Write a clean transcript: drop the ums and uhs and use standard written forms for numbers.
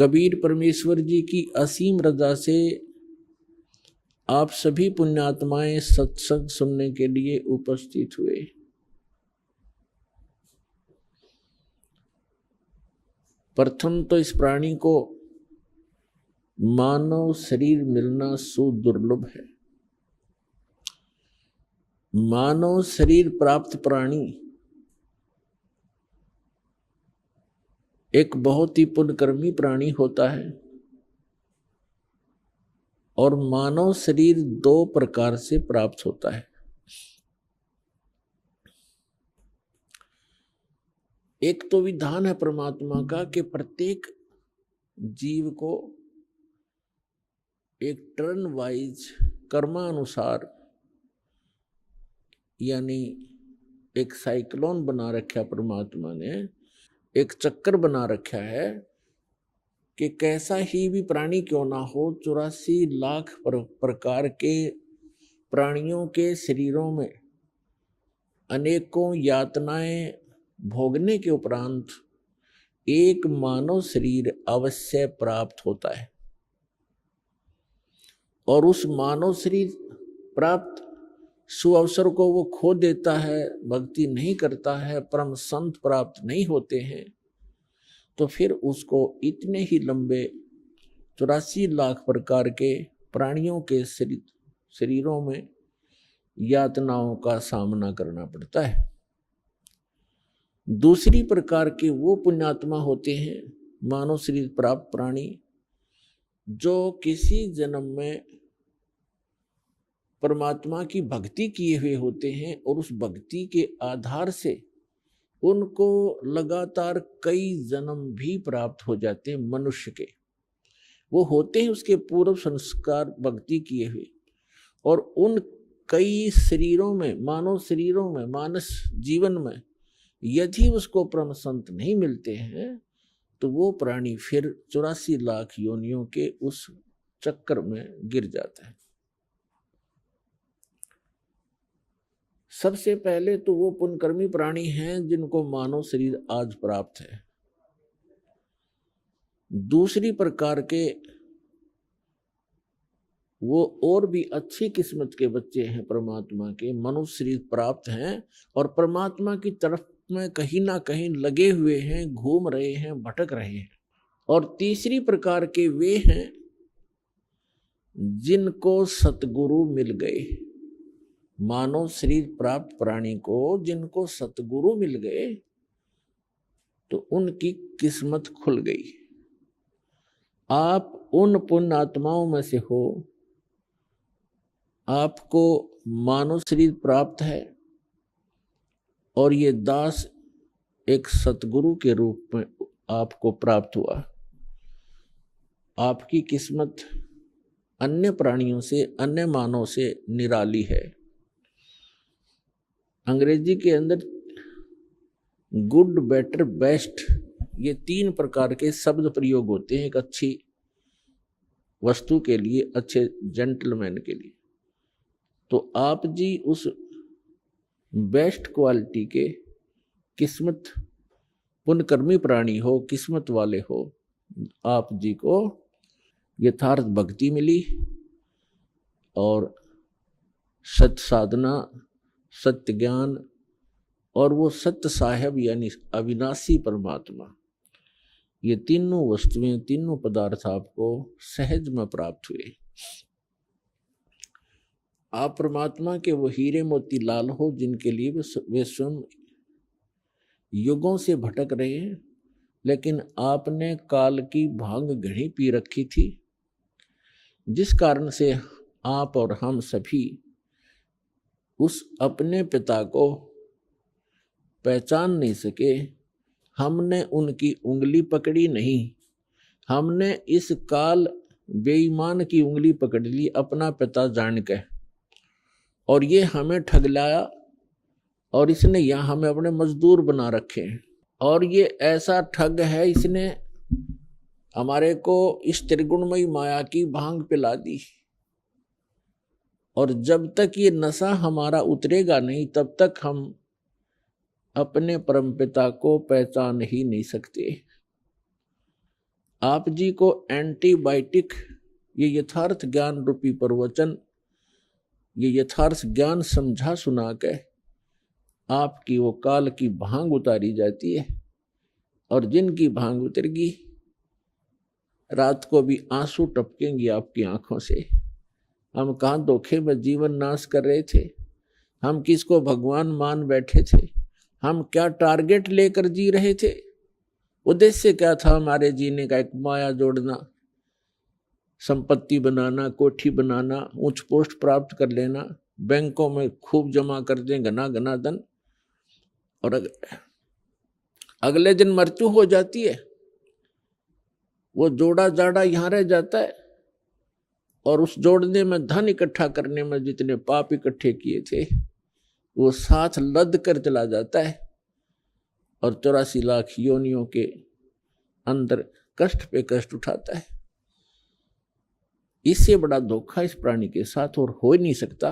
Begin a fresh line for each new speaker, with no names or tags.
कबीर परमेश्वर जी की असीम रजा से आप सभी पुण्यात्माएं सत्संग सुनने के लिए उपस्थित हुए। प्रथम तो इस प्राणी को मानव शरीर मिलना सुदुर्लभ है। मानव शरीर प्राप्त प्राणी एक बहुत ही पुण्यकर्मी प्राणी होता है और मानव शरीर दो प्रकार से प्राप्त होता है। एक तो विधान है परमात्मा का कि प्रत्येक जीव को एक टर्न वाइज कर्मानुसार, यानी एक साइक्लोन बना रखा परमात्मा ने, एक चक्कर बना रखा है कि कैसा ही भी प्राणी क्यों ना हो, 84 लाख प्रकार के प्राणियों के शरीरों में अनेकों यातनाएं भोगने के उपरांत एक मानव शरीर अवश्य प्राप्त होता है। और उस मानव शरीर प्राप्त सुअवसर को वो खो देता है, भक्ति नहीं करता है, परम संत प्राप्त नहीं होते हैं, तो फिर उसको इतने ही लंबे 84 लाख प्रकार के प्राणियों के शरीरों में यातनाओं का सामना करना पड़ता है। दूसरी प्रकार के वो पुण्यात्मा होते हैं, मानव शरीर प्राप्त प्राणी, जो किसी जन्म में परमात्मा की भक्ति किए हुए होते हैं और उस भक्ति के आधार से उनको लगातार कई जन्म भी प्राप्त हो जाते हैं। मनुष्य के वो होते हैं उसके पूर्व संस्कार भक्ति किए हुए, और उन कई शरीरों में, मानव शरीरों में, मानस जीवन में यदि उसको परम संत नहीं मिलते हैं तो वो प्राणी फिर 84 लाख योनियों के उस चक्कर में गिर जाता है। सबसे पहले तो वो पुण्यकर्मी प्राणी हैं जिनको मानव शरीर आज प्राप्त है। दूसरी प्रकार के वो और भी अच्छी किस्मत के बच्चे हैं, परमात्मा के मनुष्य शरीर प्राप्त हैं और परमात्मा की तरफ में कहीं ना कहीं लगे हुए हैं, घूम रहे हैं, भटक रहे हैं। और तीसरी प्रकार के वे हैं जिनको सतगुरु मिल गए। मानव शरीर प्राप्त प्राणी को जिनको सतगुरु मिल गए तो उनकी किस्मत खुल गई। आप उन पुण्य आत्माओं में से हो, आपको मानव शरीर प्राप्त है और ये दास एक सतगुरु के रूप में आपको प्राप्त हुआ। आपकी किस्मत अन्य प्राणियों से, अन्य मानव से निराली है। अंग्रेजी के अंदर गुड, बेटर, बेस्ट, ये 3 प्रकार के शब्द प्रयोग होते हैं एक अच्छी वस्तु के लिए, अच्छे जेंटलमैन के लिए। तो आप जी उस बेस्ट क्वालिटी के किस्मत पुण्यकर्मी प्राणी हो, किस्मत वाले हो। आप जी को यथार्थ भक्ति मिली और सत्य साधना, सत्य ज्ञान और वो सत्य साहेब यानी अविनाशी परमात्मा, ये तीनों वस्तुएं, तीनों पदार्थ आपको सहज में प्राप्त हुए। आप परमात्मा के वो हीरे मोती लाल हो जिनके लिए वे स्वयं युगों से भटक रहे हैं, लेकिन आपने काल की भांग घड़ी पी रखी थी, जिस कारण से आप और हम सभी उस अपने पिता को पहचान नहीं सके। हमने उनकी उंगली पकड़ी नहीं, हमने इस काल बेईमान की उंगली पकड़ ली अपना पिता जान के, और ये हमें ठगलाया और इसने यहाँ हमें अपने मजदूर बना रखे हैं। और ये ऐसा ठग है, इसने हमारे को इस त्रिगुणमयी माया की भांग पिला दी, और जब तक ये नशा हमारा उतरेगा नहीं तब तक हम अपने परमपिता को पहचान ही नहीं सकते। आप जी को एंटीबायोटिक, ये यथार्थ ज्ञान रूपी प्रवचन, ये यथार्थ ज्ञान समझा सुना के आपकी वो काल की भांग उतारी जाती है। और जिनकी भांग उतरेगी, रात को भी आंसू टपकेंगे आपकी आंखों से। हम कहाँ धोखे में जीवन नाश कर रहे थे, हम किसको भगवान मान बैठे थे, हम क्या टारगेट लेकर जी रहे थे, उद्देश्य क्या था हमारे जीने का? एक माया जोड़ना, संपत्ति बनाना, कोठी बनाना, उच्च पोस्ट प्राप्त कर लेना, बैंकों में खूब जमा कर दें घना घना धन, और अगले दिन मृत्यु हो जाती है। वो जोड़ा जाड़ा यहाँ रह जाता है, और उस जोड़ने में, धन इकट्ठा करने में जितने पाप इकट्ठे किए थे वो साथ लद कर चला जाता है, और 84 लाख योनियों के अंदर कष्ट पे कष्ट उठाता है। इससे बड़ा धोखा इस प्राणी के साथ और हो ही नहीं सकता।